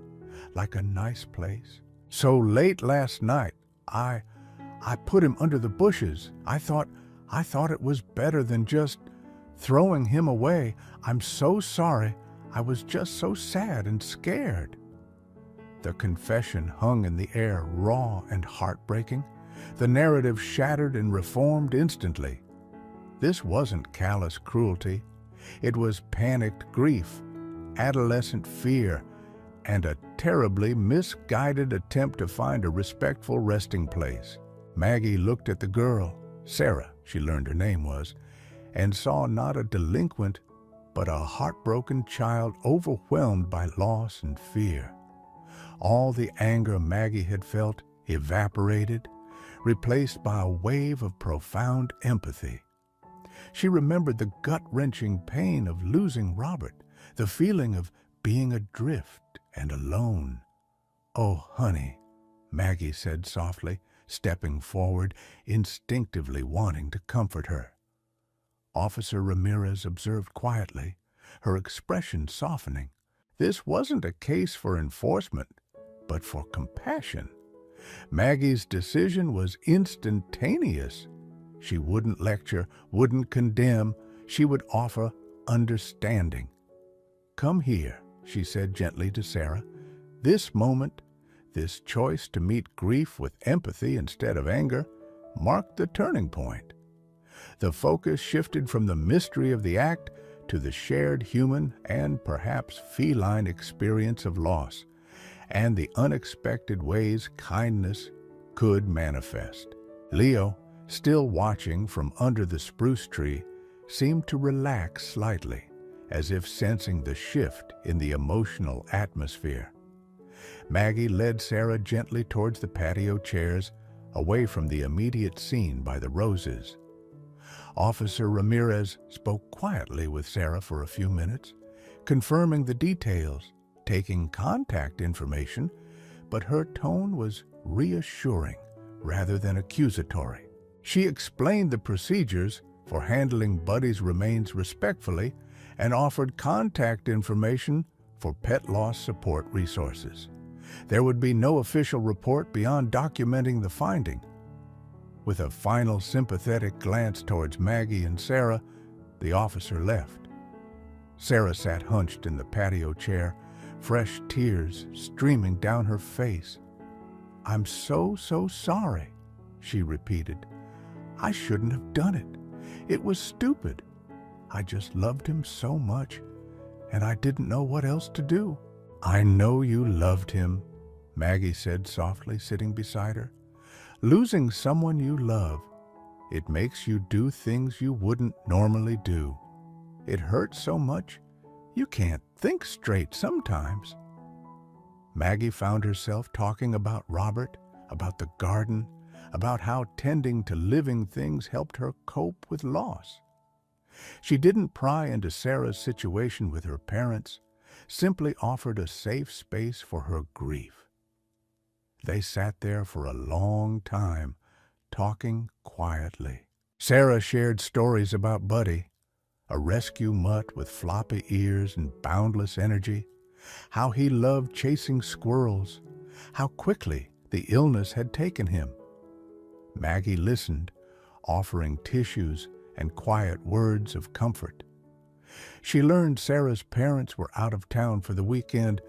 like a nice place. So late last night, I put him under the bushes. I thought it was better than just throwing him away. I'm so sorry. I was just so sad and scared." The confession hung in the air, raw and heartbreaking. The narrative shattered and reformed instantly. This wasn't callous cruelty. It was panicked grief, adolescent fear, and a terribly misguided attempt to find a respectful resting place. Maggie looked at the girl, Sarah, she learned her name was, and saw not a delinquent, but a heartbroken child overwhelmed by loss and fear. All the anger Maggie had felt evaporated, replaced by a wave of profound empathy. She remembered the gut-wrenching pain of losing Robert, the feeling of being adrift and alone. "Oh, honey," Maggie said softly, stepping forward, instinctively wanting to comfort her. Officer Ramirez observed quietly, her expression softening. This wasn't a case for enforcement, but for compassion. Maggie's decision was instantaneous. She wouldn't lecture, wouldn't condemn. She would offer understanding. "Come here," she said gently to Sarah. "This moment, this choice to meet grief with empathy instead of anger, marked the turning point. The focus shifted from the mystery of the act to the shared human and perhaps feline experience of loss, and the unexpected ways kindness could manifest." Leo, still watching from under the spruce tree, seemed to relax slightly, as if sensing the shift in the emotional atmosphere. Maggie led Sarah gently towards the patio chairs, away from the immediate scene by the roses. Officer Ramirez spoke quietly with Sarah for a few minutes, confirming the details, taking contact information, but her tone was reassuring rather than accusatory. She explained the procedures for handling Buddy's remains respectfully and offered contact information for pet loss support resources. There would be no official report beyond documenting the finding. With a final sympathetic glance towards Maggie and Sarah, the officer left. Sarah sat hunched in the patio chair, fresh tears streaming down her face. "I'm so sorry," she repeated. "I shouldn't have done it. It was stupid. I just loved him so much, and I didn't know what else to do." "I know you loved him," Maggie said softly, sitting beside her. "Losing someone you love, it makes you do things you wouldn't normally do. It hurts so much, you can't think straight sometimes." Maggie found herself talking about Robert, about the garden, about how tending to living things helped her cope with loss. She didn't pry into Sarah's situation with her parents, simply offered a safe space for her grief. They sat there for a long time, talking quietly. Sarah shared stories about Buddy, a rescue mutt with floppy ears and boundless energy, how he loved chasing squirrels, how quickly the illness had taken him. Maggie listened, offering tissues and quiet words of comfort. She learned Sarah's parents were out of town for the weekend,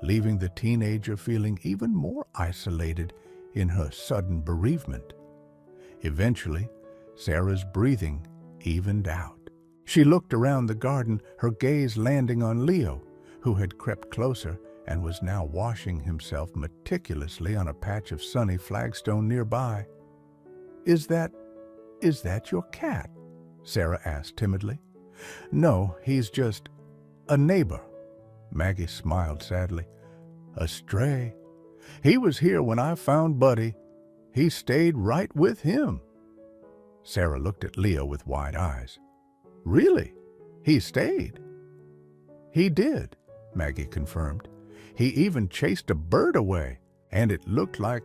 leaving the teenager feeling even more isolated in her sudden bereavement. Eventually, Sarah's breathing evened out. She looked around the garden, her gaze landing on Leo, who had crept closer and was now washing himself meticulously on a patch of sunny flagstone nearby. Is that your cat?" Sarah asked timidly. "No, he's just a neighbor." Maggie smiled sadly. "A stray. He was here when I found Buddy. He stayed right with him." Sarah looked at Leo with wide eyes. "Really? He stayed?" "He did," Maggie confirmed. "He even chased a bird away, and it looked like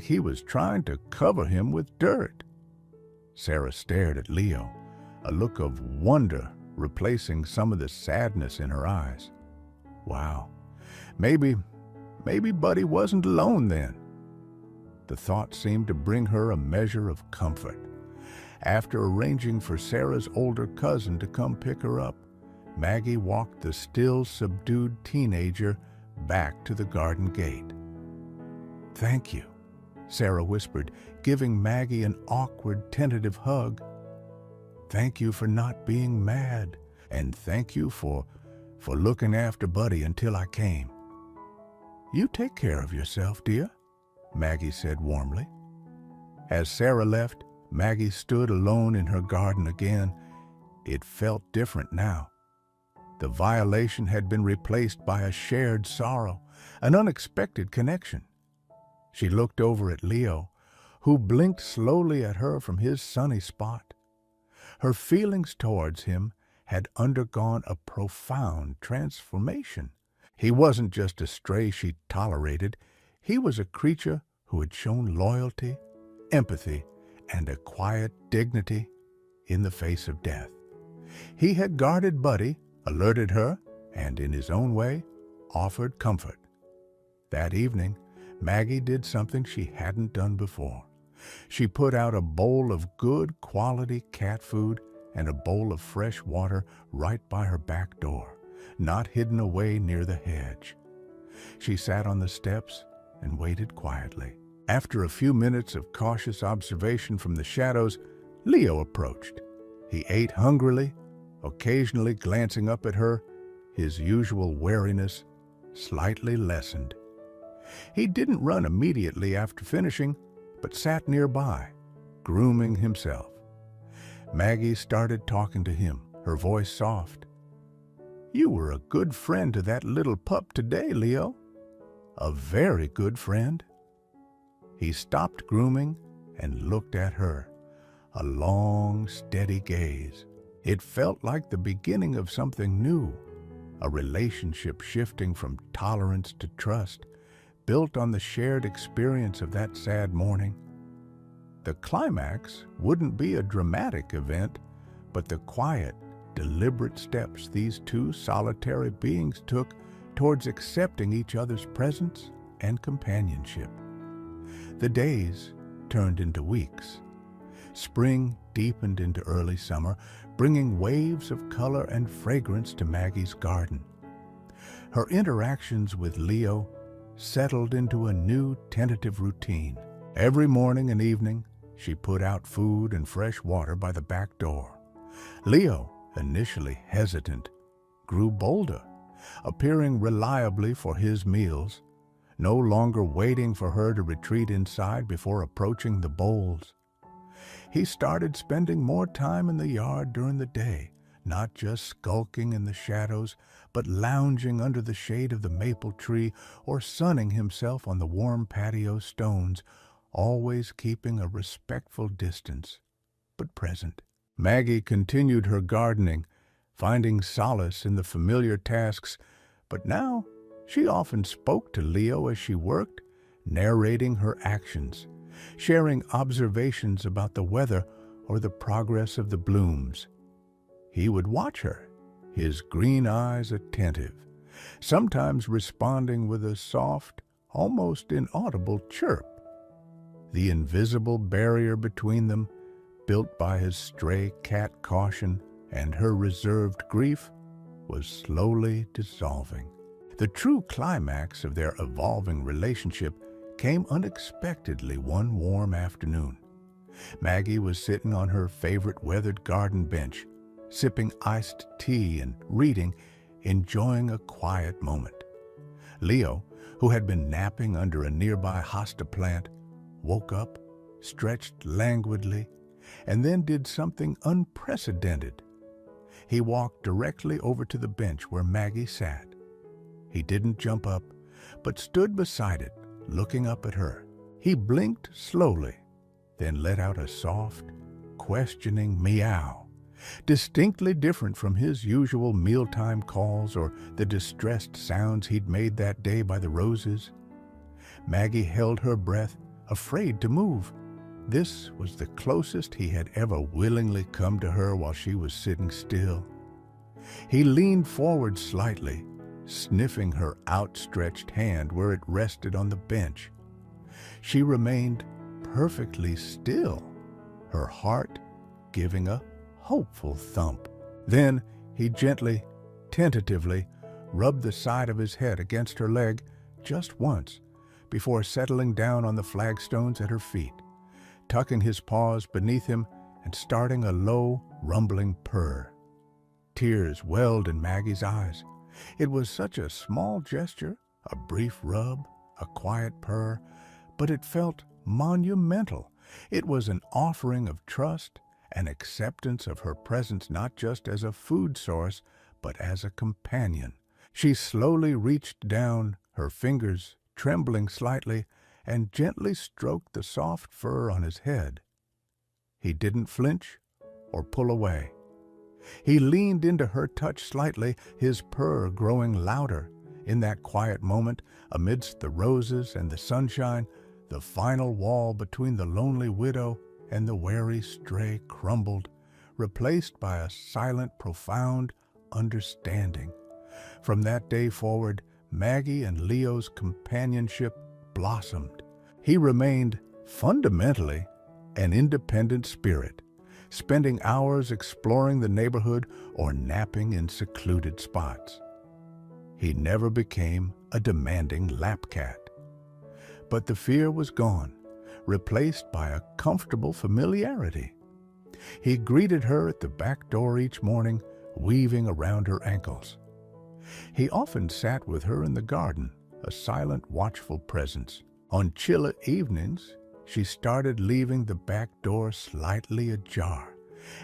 he was trying to cover him with dirt." Sarah stared at Leo, a look of wonder replacing some of the sadness in her eyes. Wow, maybe Buddy wasn't alone then. The thought seemed to bring her a measure of comfort. After arranging for Sarah's older cousin to come pick her up, Maggie walked the still subdued teenager back to the garden gate. "Thank you," Sarah whispered, giving Maggie an awkward, tentative hug. "Thank you for not being mad, and thank you for looking after Buddy until I came." "You take care of yourself, dear," Maggie said warmly. As Sarah left, Maggie stood alone in her garden again. It felt different now. The violation had been replaced by a shared sorrow, an unexpected connection. She looked over at Leo, who blinked slowly at her from his sunny spot. Her feelings towards him had undergone a profound transformation. He wasn't just a stray she tolerated. He was a creature who had shown loyalty, empathy, and a quiet dignity in the face of death. He had guarded Buddy, alerted her, and in his own way, offered comfort. That evening, Maggie did something she hadn't done before. She put out a bowl of good quality cat food and a bowl of fresh water right by her back door, not hidden away near the hedge. She sat on the steps and waited quietly. After a few minutes of cautious observation from the shadows, Leo approached. He ate hungrily, occasionally glancing up at her, his usual wariness slightly lessened. He didn't run immediately after finishing, but sat nearby, grooming himself. Maggie started talking to him, her voice soft. "You were a good friend to that little pup today, Leo. A very good friend." He stopped grooming and looked at her, a long, steady gaze. It felt like the beginning of something new, a relationship shifting from tolerance to trust, built on the shared experience of that sad morning. The climax wouldn't be a dramatic event, but the quiet, deliberate steps these two solitary beings took towards accepting each other's presence and companionship. The days turned into weeks. Spring deepened into early summer, bringing waves of color and fragrance to Maggie's garden. Her interactions with Leo settled into a new tentative routine. Every morning and evening, she put out food and fresh water by the back door. Leo, initially hesitant, grew bolder, appearing reliably for his meals, no longer waiting for her to retreat inside before approaching the bowls. He started spending more time in the yard during the day, not just skulking in the shadows, but lounging under the shade of the maple tree or sunning himself on the warm patio stones, always keeping a respectful distance, but present. Maggie continued her gardening, finding solace in the familiar tasks, but now she often spoke to Leo as she worked, narrating her actions, sharing observations about the weather, or the progress of the blooms. He would watch her, his green eyes attentive, sometimes responding with a soft, almost inaudible chirp. The invisible barrier between them, built by his stray cat caution and her reserved grief, was slowly dissolving. The true climax of their evolving relationship came unexpectedly one warm afternoon. Maggie was sitting on her favorite weathered garden bench, sipping iced tea and reading, enjoying a quiet moment. Leo, who had been napping under a nearby hosta plant, woke up, stretched languidly, and then did something unprecedented. He walked directly over to the bench where Maggie sat. He didn't jump up, but stood beside it, looking up at her. He blinked slowly, then let out a soft, questioning meow, distinctly different from his usual mealtime calls or the distressed sounds he'd made that day by the roses. Maggie held her breath, afraid to move. This was the closest he had ever willingly come to her while she was sitting still. He leaned forward slightly, sniffing her outstretched hand where it rested on the bench. She remained perfectly still, her heart giving a hopeful thump. Then he gently, tentatively, rubbed the side of his head against her leg just once before settling down on the flagstones at her feet, tucking his paws beneath him and starting a low, rumbling purr. Tears welled in Maggie's eyes. It was such a small gesture, a brief rub, a quiet purr, but it felt monumental. It was an offering of trust and acceptance of her presence not just as a food source, but as a companion. She slowly reached down, her fingers trembling slightly, and gently stroked the soft fur on his head. He didn't flinch or pull away. He leaned into her touch slightly, his purr growing louder. In that quiet moment, amidst the roses and the sunshine, the final wall between the lonely widow and the wary stray crumbled, replaced by a silent, profound understanding. From that day forward, Maggie and Leo's companionship blossomed. He remained, fundamentally, an independent spirit, spending hours exploring the neighborhood or napping in secluded spots. He never became a demanding lap cat. But the fear was gone, replaced by a comfortable familiarity. He greeted her at the back door each morning, weaving around her ankles. He often sat with her in the garden, a silent, watchful presence. On chill evenings, she started leaving the back door slightly ajar,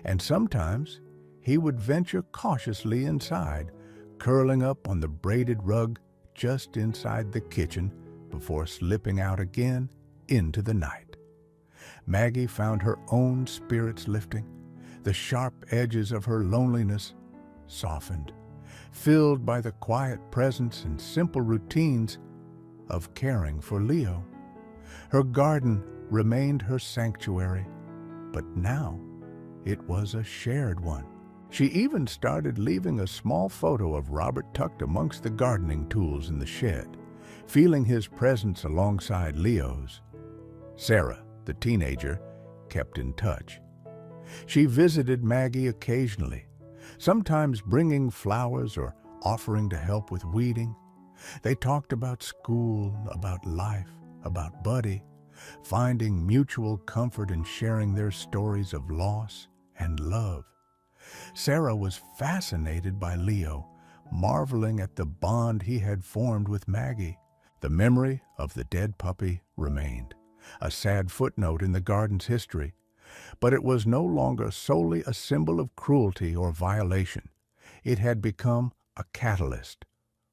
and sometimes he would venture cautiously inside, curling up on the braided rug just inside the kitchen before slipping out again into the night. Maggie found her own spirits lifting. The sharp edges of her loneliness softened, filled by the quiet presence and simple routines of caring for Leo. Her garden remained her sanctuary, but now it was a shared one. She even started leaving a small photo of Robert tucked amongst the gardening tools in the shed, feeling his presence alongside Leo's. Sarah, the teenager, kept in touch. She visited Maggie occasionally, sometimes bringing flowers or offering to help with weeding. They talked about school, about life, about Buddy, finding mutual comfort in sharing their stories of loss and love. Sarah was fascinated by Leo, marveling at the bond he had formed with Maggie. The memory of the dead puppy remained, a sad footnote in the garden's history, but it was no longer solely a symbol of cruelty or violation. It had become a catalyst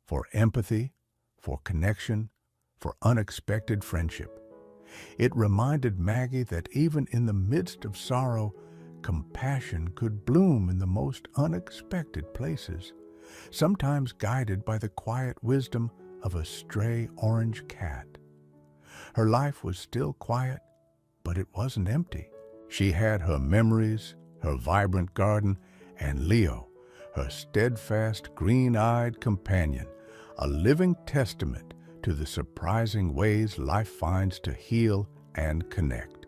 for empathy, for connection, for unexpected friendship. It reminded Maggie that even in the midst of sorrow, compassion could bloom in the most unexpected places, sometimes guided by the quiet wisdom of a stray orange cat. Her life was still quiet, but it wasn't empty. She had her memories, her vibrant garden, and Leo, her steadfast, green-eyed companion, a living testament to the surprising ways life finds to heal and connect.